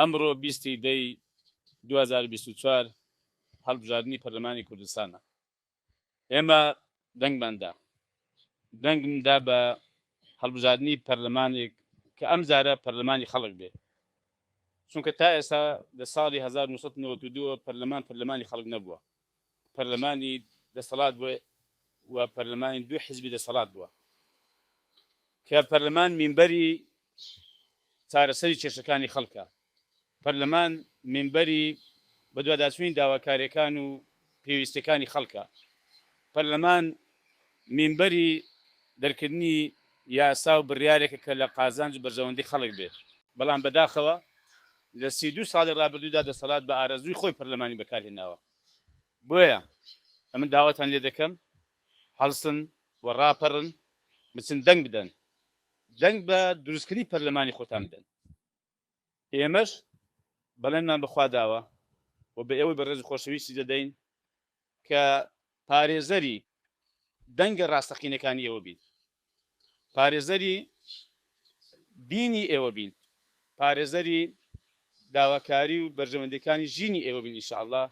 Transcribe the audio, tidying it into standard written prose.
ئەمڕۆ 20 دەی 2024 هەڵبژاردننی پەرلەمانی کوردستانە. ئێمە دەنگمدا بە هەڵبژاردننی پەرلەمانێک کە ئەم جارە پەرلەمانی خەڵک بێ، چونکە تا ئێستا لە ساڵی 1992 پەرلەمانی خەڵک نەبووە، پەرلەمانی دەسەڵات بووە و پەرلەمانی دوی حیزبی دەسەڵات بووە کە پەرلەمان مینبەری چارەسەری کێشەکانی خەڵکە، پەرلەمان مینبەری بەدواداچوونی داواکاریەکان و پێویستەکانی خەڵکە، پەرلەمان مینبەری دەرکردنی یاسا و بڕیارێکە کە لە قازانج بەرژەوەندەی خەڵک بێت. بەڵام بەداخەوە لە 32 ساڵی ڕابردوودا دەسەڵات بە ئارەزووی خۆی پەرلەمانی بەکارهێناوە. بۆیە ئەمن داواتان لێ دەکەم هەڵسن و ڕاپەڕن، بچن دەنگ بدەن، دەنگ بە دروستکردنی پەرلەمانی خۆتان بدەن. ئێمەش بەڵێنمان بەخوا داوە و بە ئێوەی بە ڕێز و خۆشەویستی دەدەین کە پارێزەری دەنگە ڕاستەقینەکانی ئێوە بین، پارێزەری دینی ئێوە بین، پارێزەری داواکاری و بەرژەوەندەکانی ژینی ئێوە بین ئینشاءالله